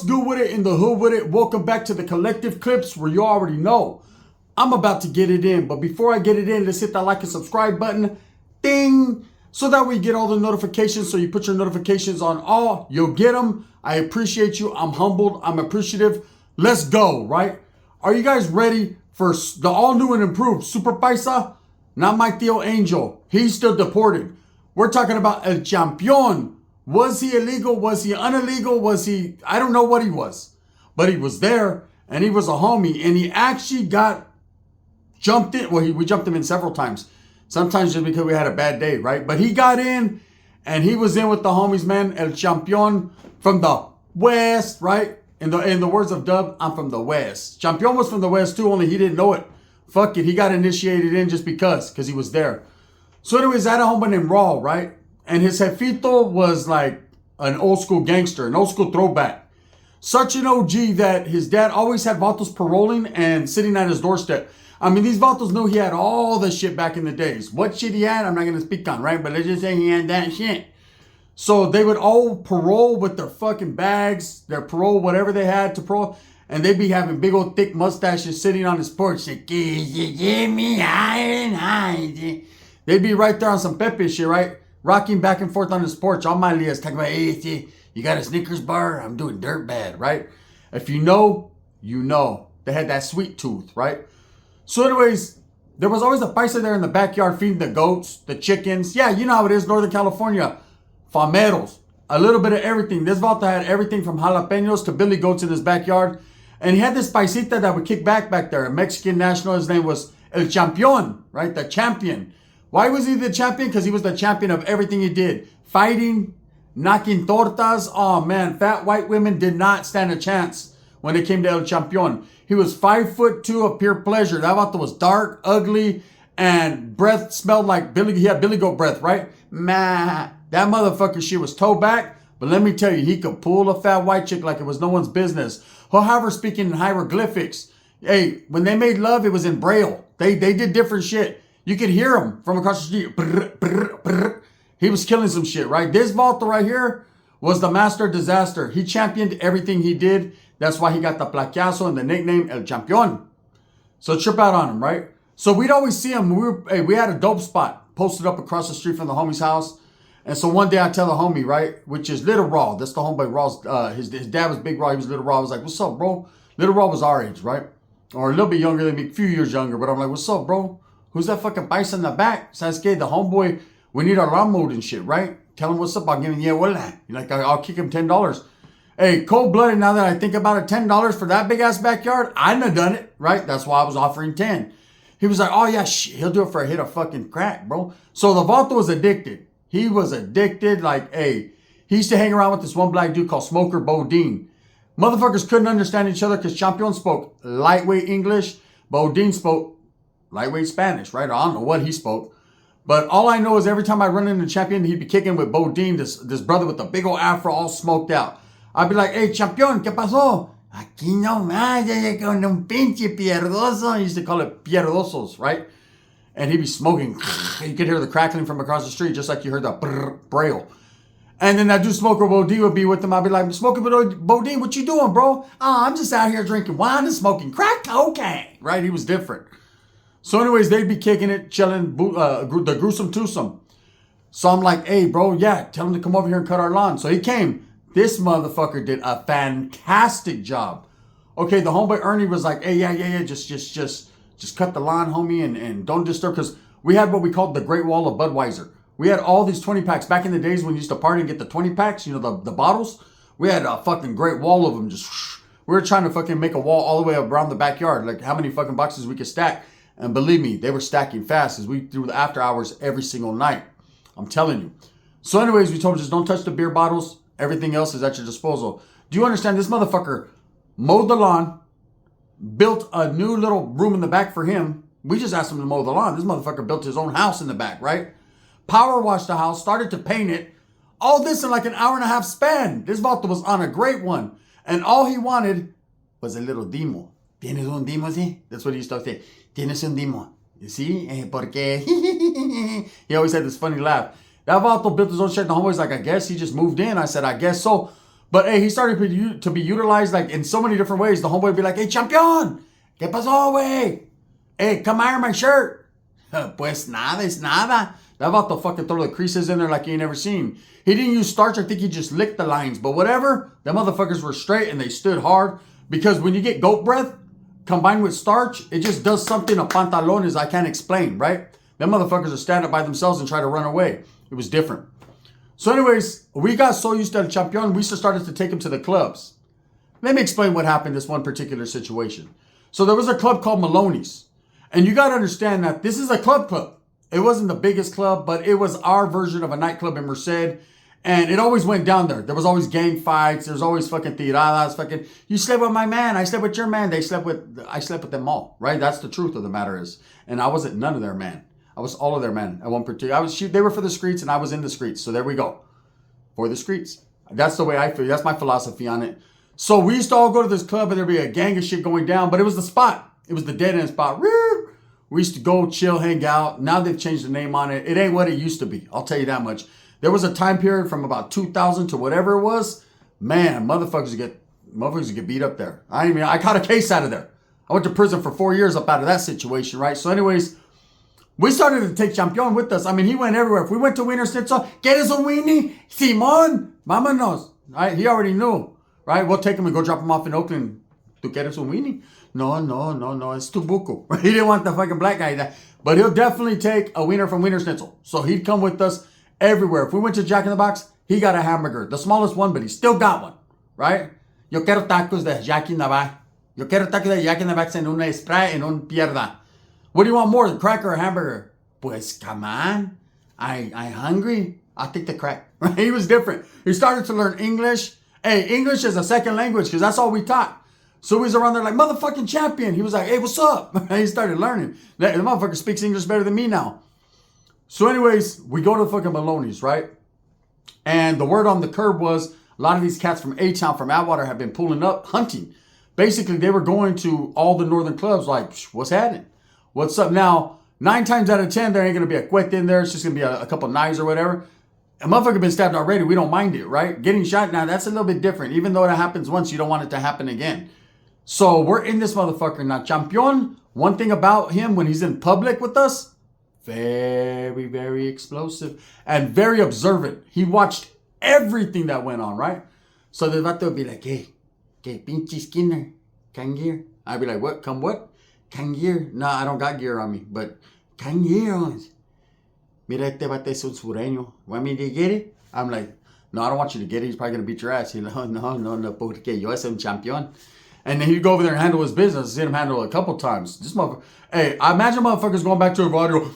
good with it? In the hood with it? Welcome back to the collective clips where you already know I'm about to get it in. But before I get it in, let's hit that like and subscribe button. Ding! So that way you get all the notifications. So you put your notifications on all, you'll get them. I appreciate you. I'm humbled. I'm appreciative. Let's go, right? Are you guys ready for the all new and improved Super Paisa? Not my Theo Angel. He's still deported. We're talking about El Champion. Was he illegal? Was he unillegal? Was he, I don't know what he was. But he was there and he was a homie. And he actually got jumped in. Well, we jumped him in several times. Sometimes just because we had a bad day, right? But he got in and he was in with the homies, man. El Champion from the West, right? In the words of Dub, I'm from the West. Champion was from the West too, only he didn't know it. Fuck it. He got initiated in just because he was there. So anyways, I had a homie named Brawl, right? And his jefito was like an old school gangster, an old school throwback. Such an OG that his dad always had vatos paroling and sitting at his doorstep. I mean, these vatos knew he had all the shit back in the days. What shit he had, I'm not going to speak on, right? But let's just say he had that shit. So they would all parole with their fucking bags, their parole, whatever they had to parole. And they'd be having big old thick mustaches sitting on his porch. Like, give me high. They'd be right there on some Pepe shit, right? Rocking back and forth on his porch. All my Leah's talking about, hey, you got a Snickers bar? I'm doing dirt bad, right? If you know, you know. They had that sweet tooth, right? So anyways, there was always a paisa there in the backyard feeding the goats, the chickens. Yeah, you know how it is, Northern California. Fameros. A little bit of everything. This vato had everything from jalapenos to billy goats in his backyard. And he had this paisita that would kick back there. A Mexican national. His name was El Champion, right? The champion. Why was he the champion? Because he was the champion of everything he did. Fighting, knocking tortas. Oh man, fat white women did not stand a chance when it came to El Champion. He was 5'2" of pure pleasure. That vato was dark, ugly, and breath smelled like he had billy goat breath, right? Meh. That motherfucker shit was toe back. But let me tell you, he could pull a fat white chick like it was no one's business. However, speaking in hieroglyphics, hey, when they made love, it was in braille. They did different shit. You could hear him from across the street. Brr, brr, brr. He was killing some shit, right? This vato right here was the master of disaster. He championed everything he did. That's why he got the placazo and the nickname El Champion. So trip out on him, right? So we'd always see him. We had a dope spot posted up across the street from the homie's house. And so one day I tell the homie, right, which is Little Raw. That's the homeboy Raw's, his dad was Big Raw. He was Little Raw. I was like, what's up, bro? Little Raw was our age, right? Or a little bit younger than me, a few years younger. But I'm like, what's up, bro? Who's that fucking paisa in the back? Sasuke, the homeboy, we need our lawn mowed and shit, right? Tell him what's up. I'll give him, you're like, I'll kick him $10. Hey, cold-blooded, now that I think about it, $10 for that big-ass backyard, I wouldn't have done it, right? That's why I was offering 10. He was like, oh, yeah, he'll do it for a hit of fucking crack, bro. So the vato was addicted. He was addicted, like, hey, he used to hang around with this one black dude called Smoker Bodine. Motherfuckers couldn't understand each other because Champion spoke lightweight English. Bodine spoke lightweight Spanish, right? I don't know what he spoke. But all I know is every time I run into Champion, he'd be kicking with Bodine, this brother with the big old afro all smoked out. I'd be like, hey, Champion, ¿qué pasó? Aquí no más, con un pinche pierdoso. He used to call it pierdosos, right? And he'd be smoking. You could hear the crackling from across the street, just like you heard the braille. And then that dude Smoker Bodine would be with him. I'd be like, Smoker Bodine, what you doing, bro? Oh, I'm just out here drinking wine and smoking crack cocaine. Right? He was different. So anyways, they'd be kicking it, chilling, the gruesome twosome. So I'm like, hey, bro, yeah, tell him to come over here and cut our lawn. So he came. This motherfucker did a fantastic job. Okay, the homeboy Ernie was like, hey, yeah, just cut the lawn, homie, and don't disturb. Because we had what we called the Great Wall of Budweiser. We had all these 20 packs. Back in the days when you used to party and get the 20 packs, you know, the bottles. We had a fucking great wall of them. We were trying to fucking make a wall all the way around the backyard. Like how many fucking boxes we could stack. And believe me, they were stacking fast as we threw the after hours every single night. I'm telling you. So anyways, we told him just don't touch the beer bottles. Everything else is at your disposal. Do you understand? This motherfucker mowed the lawn, built a new little room in the back for him. We just asked him to mow the lawn. This motherfucker built his own house in the back, right? Power washed the house, started to paint it. All this in like an hour and a half span. This vato was on a great one. And all he wanted was a little dimo. ¿Tienes un dimo, sí? That's what he used to say. ¿Tienes un dimo? ¿Sí? ¿Por qué? He always had this funny laugh. That vato built his own shit. The homeboy's like, I guess he just moved in. I said, I guess so. But hey, he started to be utilized like in so many different ways. The homeboy would be like, hey, champion, ¿qué pasó, güey? Hey, come iron my shirt. Pues nada, es nada. That about to fucking throw the creases in there like you ain't never seen. He didn't use starch. I think he just licked the lines. But whatever, them motherfuckers were straight and they stood hard. Because when you get goat breath combined with starch, it just does something to pantalones I can't explain, right? Them motherfuckers are stand up by themselves and try to run away. It was different. So anyways, we got so used to El Champion, we started to take him to the clubs. Let me explain what happened in this one particular situation. So there was a club called Maloney's. And you got to understand that this is a club. It wasn't the biggest club, but it was our version of a nightclub in Merced. And it always went down there. There was always gang fights. There was always fucking tiradas. Fucking, you slept with my man. I slept with your man. I slept with them all, right? That's the truth of the matter is. And I wasn't none of their man. I was all of their men at one particular. They were for the streets and I was in the streets. So there we go. For the streets. That's the way I feel. That's my philosophy on it. So we used to all go to this club and there'd be a gang of shit going down, but it was the spot. It was the dead end spot. We used to go chill, hang out. Now they've changed the name on it. It ain't what it used to be. I'll tell you that much. There was a time period from about 2000 to whatever it was. Man, motherfuckers get beat up there. I caught a case out of there. I went to prison for 4 years up out of that situation, right? So anyways, we started to take Champion with us. I mean, he went everywhere. If we went to Wiener Schnitzel, get us a weenie. Simon, vámonos. Right? He already knew, right? We'll take him and go drop him off in Oakland. ¿Tú quieres un weenie? No, it's too buco. He didn't want the fucking black guy there. But he'll definitely take a wiener from Wiener Schnitzel. So he'd come with us everywhere. If we went to Jack in the Box, he got a hamburger. The smallest one, but he still got one, right? Yo quiero tacos de Jack in the Box. Yo quiero tacos de Jack in the Box en una spray en un pierda. What do you want more, the crack or a hamburger? Pues, come on. I hungry. I'll take the crack. He was different. He started to learn English. Hey, English is a second language because that's all we taught. So he was around there like, motherfucking champion. He was like, hey, what's up? He started learning. The motherfucker speaks English better than me now. So anyways, we go to the fucking Maloney's, right? And the word on the curb was a lot of these cats from A-Town, from Atwater, have been pulling up, hunting. Basically, they were going to all the northern clubs like, what's happening? What's up? Now, 9 times out of 10, there ain't going to be a quet in there. It's just going to be a couple knives or whatever. A motherfucker been stabbed already. We don't mind it, right? Getting shot now, that's a little bit different. Even though it happens once, you don't want it to happen again. So we're in this motherfucker. Now, Champion, one thing about him when he's in public with us, very, very explosive and very observant. He watched everything that went on, right? So the vato would be like, hey, pinche Skinner, can gear? I'd be like, what? Come what? Can gear? No, I don't got gear on me, but can gear on. Mira, este vato es un sureño. Want me to get it? I'm like, no, I don't want you to get it. He's probably going to beat your ass. He's like, no, porque yo es un champion. And then he'd go over there and handle his business. I've seen him handle it a couple times. This motherfucker, hey, I imagine motherfuckers going back to a radio.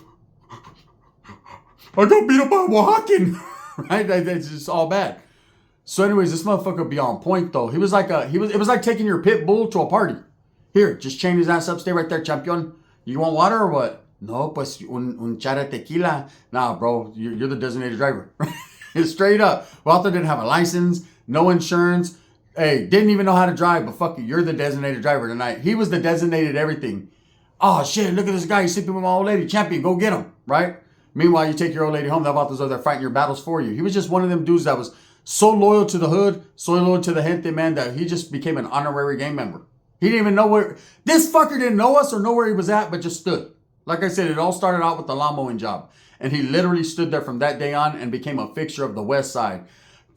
I got beat up by a Oaxacan. Right? It's just all bad. So anyways, this motherfucker would be on point though. It was like taking your pit bull to a party. Here, just chain his ass up, stay right there, champion. You want water or what? No, pues un chara tequila. Nah, bro, you're the designated driver. Straight up. Walter didn't have a license, no insurance. Hey, didn't even know how to drive, but fuck you, you're the designated driver tonight. He was the designated everything. Oh shit, look at this guy, he's sleeping with my old lady. Champion, go get him, right? Meanwhile, you take your old lady home, that Walter's over there fighting your battles for you. He was just one of them dudes that was so loyal to the hood, so loyal to the gente, man, that he just became an honorary gang member. He didn't even know where, this fucker didn't know us or know where he was at, but just stood. Like I said, it all started out with the lawn mowing job. And he literally stood there from that day on and became a fixture of the West Side.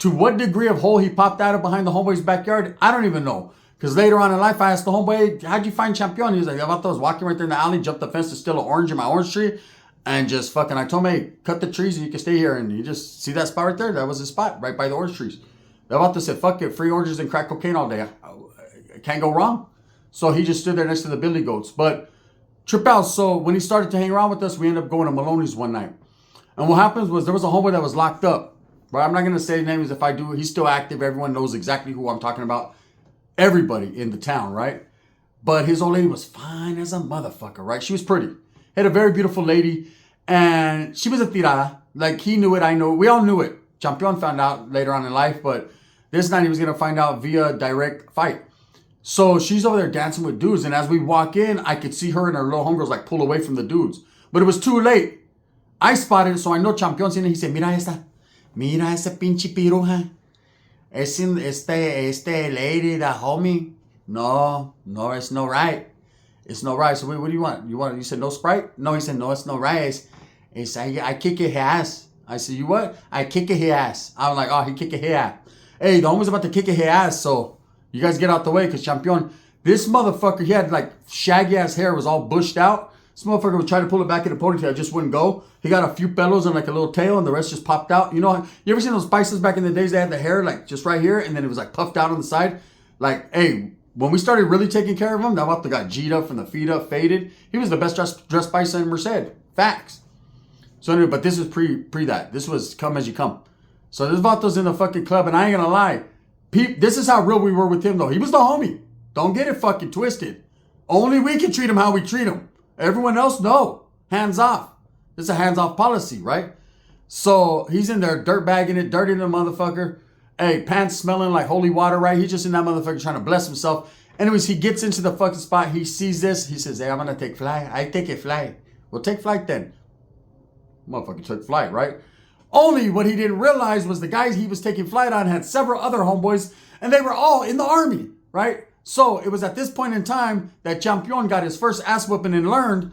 To what degree of hole he popped out of behind the homeboy's backyard, I don't even know. Because later on in life, I asked the homeboy, how'd you find Champion? He was like, I was walking right there in the alley, jumped the fence to steal an orange in my orange tree. And just fucking, I told him, hey, cut the trees and you can stay here. And you just see that spot right there? That was his spot, right by the orange trees. The vato said, fuck it, free oranges and crack cocaine all day. I can't go wrong. So he just stood there next to the billy goats. But trip out. So when he started to hang around with us, we ended up going to Maloney's one night. And what happens was there was a homeboy that was locked up. But I'm not going to say names. If I do, he's still active. Everyone knows exactly who I'm talking about. Everybody in the town, right? But his old lady was fine as a motherfucker, right? She was pretty. Had a very beautiful lady. And she was a tirada. Like, he knew it, I know it. We all knew it. Champion found out later on in life. But this night he was going to find out via direct fight. So she's over there dancing with dudes. And as we walk in, I could see her and her little homegirls like pull away from the dudes. But it was too late. I spotted it, so I know Champion. He said, mira esa pinche piruja. este lady, the homie. No, it's no right. It's no right. So what do you want? You said no Sprite? No, he said, no, it's no right. It's I kick his ass. I said, you what? I kick his ass. I'm like, oh, he kick his ass. Hey, the homie's about to kick his ass, so you guys get out the way, because Champion, this motherfucker, he had like shaggy ass hair, was all bushed out. This motherfucker would try to pull it back in a ponytail, it just wouldn't go. He got a few pelos and like a little tail, and the rest just popped out. You know, you ever seen those Paisas back in the days? They had the hair like just right here, and then it was like puffed out on the side. Like, hey, when we started really taking care of him, that vato got G'd up from the feet up, faded. He was the best dressed Paisa in Merced. Facts. So anyway, but this was pre that. This was come as you come. So this vato's in the fucking club, and I ain't gonna lie. This is how real we were with him, though. He was the homie. Don't get it fucking twisted. Only we can treat him how we treat him. Everyone else, no. Hands off. This is a hands-off policy, right? So he's in there dirt bagging it, dirty the motherfucker. Hey, pants smelling like holy water, right? He's just in that motherfucker trying to bless himself. Anyways, he gets into the fucking spot. He sees this. He says, hey, I'm going to take flight. I take it flight. Well, take flight then. Motherfucker took flight, right? Only what he didn't realize was the guys he was taking flight on had several other homeboys, and they were all in the army, right? So it was at this point in time that Champion got his first ass whooping and learned,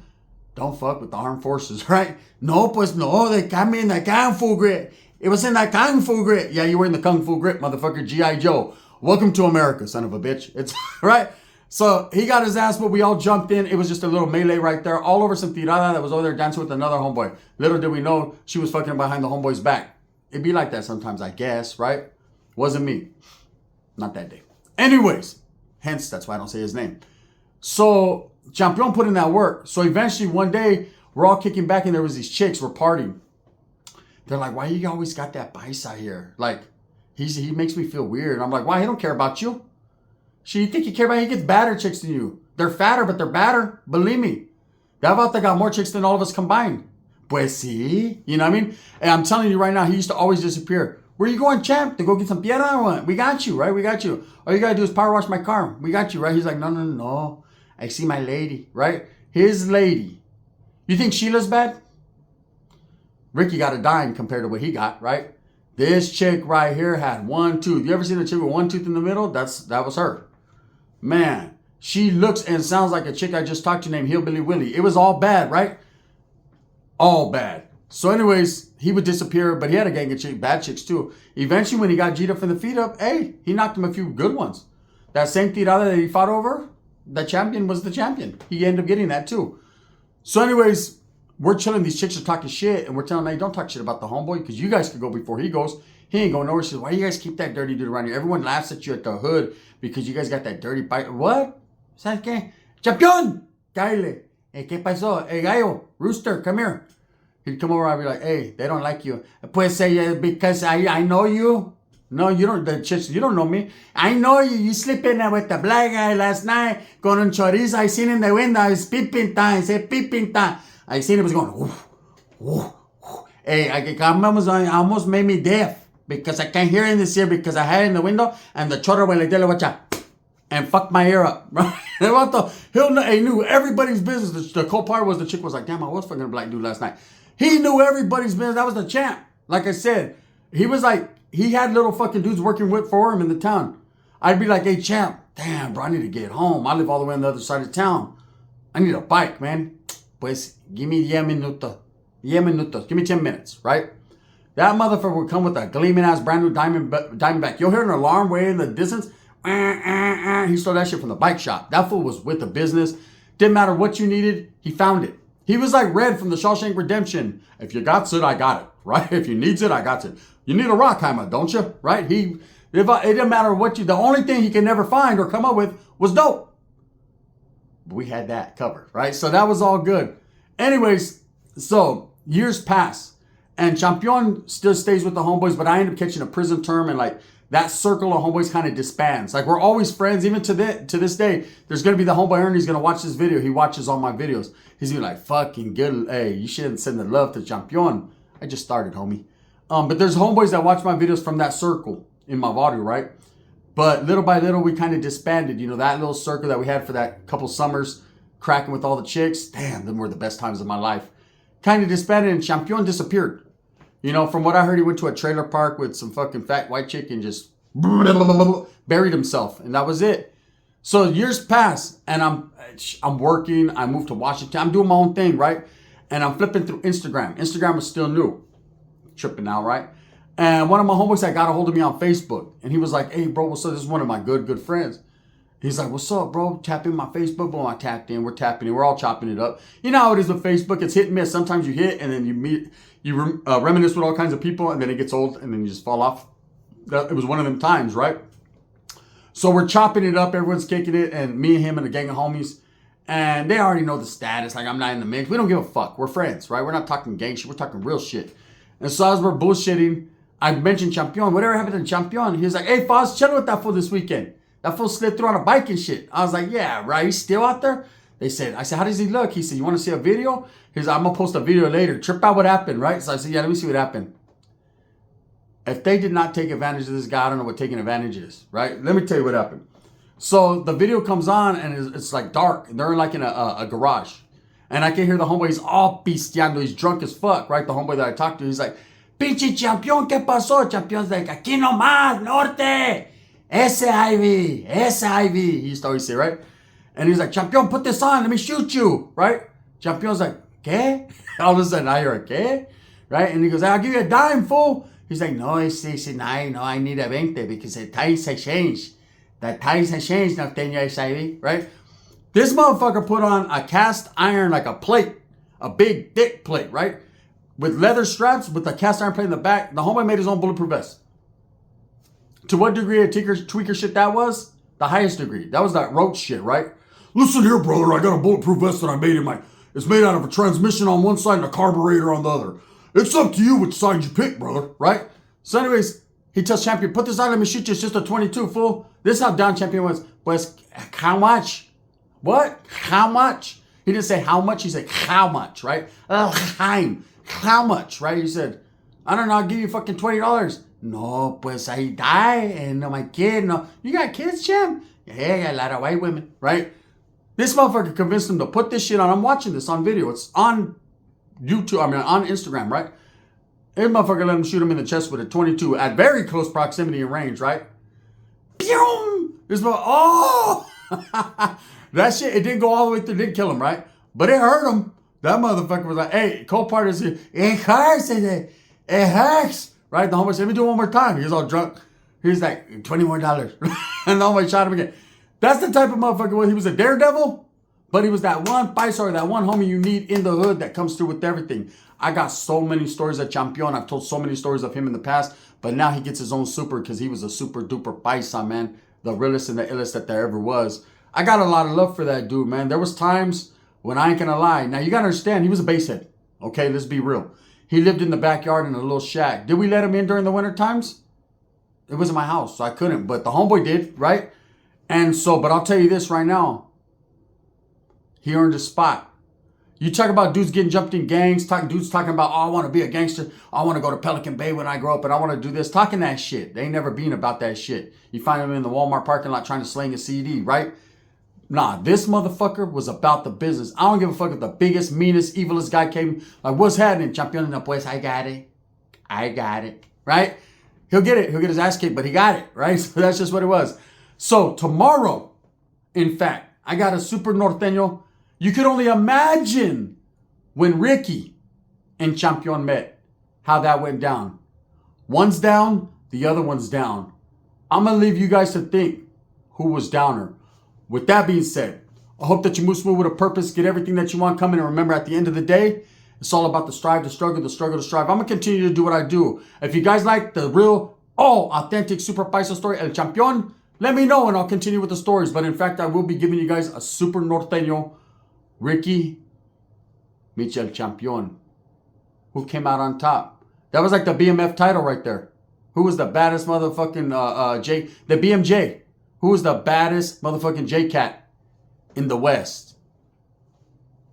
don't fuck with the armed forces, right? No, pues no, they got me in the Kung Fu grip. It was in the Kung Fu grip. Yeah, you were in the Kung Fu grip, motherfucker. G.I. Joe. Welcome to America, son of a bitch. It's right. So he got his ass, but we all jumped in. It was just a little melee right there, all over some tirada that was over there dancing with another homeboy. Little did we know she was fucking behind the homeboy's back. It'd be like that sometimes, I guess, right? Wasn't me. Not that day. Anyways, hence, that's why I don't say his name. So Champion put in that work. So eventually one day, we're all kicking back and there was these chicks, we're partying. They're like, why you always got that Paisa here? Like, he makes me feel weird. I'm like, why? He don't care about you. You think you care about? He gets badder chicks than you. They're fatter, but they're badder. Believe me. That vato got more chicks than all of us combined. Pues sí. You know what I mean? And I'm telling you right now, he used to always disappear. Where you going, champ? To go get some piedra or what? We got you, right? We got you. All you got to do is power wash my car. We got you, right? He's like, no. I see my lady, right? His lady. You think Sheila's bad? Ricky got a dime compared to what he got, right? This chick right here had one tooth. You ever seen a chick with one tooth in the middle? That was her. Man, she looks and sounds like a chick I just talked to named Hillbilly Willie. It was all bad, right? All bad. So anyways, he would disappear, but he had a gang of bad chicks too. Eventually, when he got G'd up from the feet up, hey, he knocked him a few good ones. That same tirada that he fought over, the champion was the champion. He ended up getting that too. So anyways, we're chilling. These chicks are talking shit, and we're telling them, hey, don't talk shit about the homeboy, because you guys could go before he goes. He ain't going nowhere. She says, why do you guys keep that dirty dude around here? Everyone laughs at you at the hood because you guys got that dirty bite. What? ¿Sabes qué? Champion! Kyle. Hey, ¿qué pasó? Hey, gallo, rooster, come here. He'd come over, I'd be like, hey, they don't like you. Pues say, because I know you. No, you don't, the chicks, you don't know me. I know you. You sleep in there with the black guy last night. Con un chorizo, I seen in the window. It's peeping time. Say peeping time. I seen it was going, oof, oof, oof. Hey, almost made me deaf. Because I can't hear in this ear because I had it in the window and the chorro will tell watch out and fuck my ear up. Right? He knew everybody's business. The cool part was the chick was like, damn, I was fucking a black dude last night. He knew everybody's business. That was the champ. Like I said, he was like, he had little fucking dudes working for him in the town. I'd be like, hey, champ, damn, bro, I need to get home. I live all the way on the other side of town. I need a bike, man. Pues, give me 10 minutos. 10 minutos. Give me 10 minutes, right? That motherfucker would come with a gleaming ass brand new Diamondback. You'll hear an alarm way in the distance. He stole that shit from the bike shop. That fool was with the business. Didn't matter what you needed, he found it. He was like Red from the Shawshank Redemption. If you got it, I got it. Right? If you needs it, I got it. You need a Rockheimer, don't you? Right? It didn't matter what the only thing he could never find or come up with was dope. But we had that covered, right? So that was all good. Anyways, so years pass. And Champion still stays with the homeboys, but I end up catching a prison term, and like that circle of homeboys kind of disbands. Like we're always friends, even to this day. There's gonna be the homeboy Ernie's gonna watch this video. He watches all my videos. He's gonna be like, fucking good. Hey, you shouldn't send the love to Champion. I just started, homie. But there's homeboys that watch my videos from that circle in my body, right? But little by little, we kind of disbanded. You know, that little circle that we had for that couple summers, cracking with all the chicks. Damn, them were the best times of my life. Kind of disbanded, and Champion disappeared. You know, from what I heard, he went to a trailer park with some fucking fat white chick and just buried himself, and that was it. So years pass, and I'm working. I moved to Washington. I'm doing my own thing, right? And I'm flipping through Instagram. Instagram was still new. Tripping out, right? And one of my homeboys that got a hold of me on Facebook, and he was like, "Hey, bro, what's up?" This is one of my good friends. He's like, "What's up, bro? Tap in my Facebook." Boom, I tapped in. We're tapping in. We're all chopping it up. You know how it is with Facebook. It's hit and miss. Sometimes you hit, and then you reminisce with all kinds of people, and then it gets old, and then you just fall off. It was one of them times, right? So we're chopping it up. Everyone's kicking it, and me and him and a gang of homies, and they already know the status. Like, I'm not in the mix. We don't give a fuck. We're friends, right? We're not talking gang shit. We're talking real shit. And so as we're bullshitting, I mentioned Champion. Whatever happened to Champion? He was like, "Hey, Foz, chill with that fool this weekend. That fool slid through on a bike and shit." I was like, "Yeah, right. He's still out there?" I said, "How does he look?" He said, "You want to see a video?" He's like, "I'm going to post a video later. Trip out what happened," right? So I said, "Yeah, let me see what happened." If they did not take advantage of this guy, I don't know what taking advantage is, right? Let me tell you what happened. So the video comes on, and it's like dark. They're like in a garage. And I can hear the homeboy. He's all pisteando. He's drunk as fuck, right? The homeboy that I talked to, he's like, "Pinche Champion, ¿qué pasó?" Champion's like, "Aquí nomás, norte. SIV, SIV." He used to always say, right? And he's like, "Champion, put this on. Let me shoot you," right? Champion's like, "¿Qué?" All of a sudden, I hear a "¿Qué?" Right? And he goes, "I'll give you a dime, fool." He's like, "No, I need a 20 because the times have changed. The times have changed, norteño SIV," right? This motherfucker put on a cast iron, like a plate, a big, thick plate, right? With leather straps, with a cast iron plate in the back. The homeboy made his own bulletproof vest. To what degree of tweaker shit that was? The highest degree. That was that roach shit, right? "Listen here, brother, I got a bulletproof vest that I made it's made out of a transmission on one side and a carburetor on the other. It's up to you which side you pick, brother," right? So anyways, he tells Champion, "Put this on, let me shoot you. It's just a 22, fool." This is how down Champion was. Pues, how much? What? How much? He didn't say how much. He said how much, right? How much, right? He said, "I don't know, I'll give you fucking $20. "No, pues ahí die. No, my kid, no." "You got kids, Champ?" "Yeah, I got a lot of white women," right? This motherfucker convinced him to put this shit on. I'm watching this on video. It's on YouTube, on Instagram, right? This motherfucker let him shoot him in the chest with a 22 at very close proximity and range, right? Pew! This motherfucker, oh! That shit, it didn't go all the way through, didn't kill him, right? But it hurt him. That motherfucker was like, "Hey, cold part is here. It hurts, it hurts." Right? The homeboy said, "Let me do it one more time." He was all drunk. He was like, $20 more. And the homeboy shot him again. That's the type of motherfucker. He was a daredevil, but he was that one Paisa or that one homie you need in the hood that comes through with everything. I got so many stories of Champion. I've told so many stories of him in the past, but now he gets his own super because he was a super duper Paisa, man. The realest and the illest that there ever was. I got a lot of love for that dude, man. There was times when I ain't gonna lie. Now you gotta understand, he was a basehead. Okay, let's be real. He lived in the backyard in a little shack. Did we let him in during the winter times? It wasn't my house, so I couldn't. But the homeboy did, right? And so, but I'll tell you this right now. He earned a spot. You talk about dudes getting jumped in gangs, dudes talking about, "Oh, I want to be a gangster. I want to go to Pelican Bay when I grow up, and I want to do this." Talking that shit. They ain't never been about that shit. You find them in the Walmart parking lot trying to sling a CD, right? Nah, this motherfucker was about the business. I don't give a fuck if the biggest, meanest, evilest guy came. Like, "What's happening, Champion?" "No, pues, I got it. Right? He'll get it. He'll get his ass kicked, but he got it, right? So that's just what it was. So tomorrow, in fact, I got a super norteño. You could only imagine when Ricky and Champion met, how that went down. One's down, the other one's down. I'm going to leave you guys to think who was downer. With that being said, I hope that you move smooth with a purpose, get everything that you want coming, and remember, at the end of the day, it's all about the strive, the struggle, the struggle, the strive. I'm going to continue to do what I do. If you guys like the real, authentic Super Paisa story, El Champion, let me know and I'll continue with the stories. But in fact, I will be giving you guys a super norteño, Ricky Michel Champion, who came out on top. That was like the BMF title right there. Who was the baddest motherfucking the BMJ? Who was the baddest motherfucking J-Cat in the West?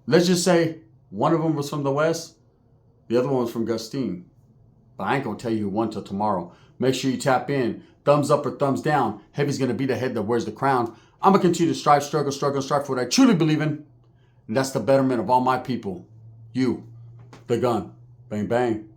Let's just say one of them was from the West, the other one was from Gustine. But I ain't gonna tell you who won till tomorrow. Make sure you tap in. Thumbs up or thumbs down. Heavy's gonna be the head that wears the crown. I'm gonna continue to strive, struggle for what I truly believe in. And that's the betterment of all my people. You, the gun. Bang, bang.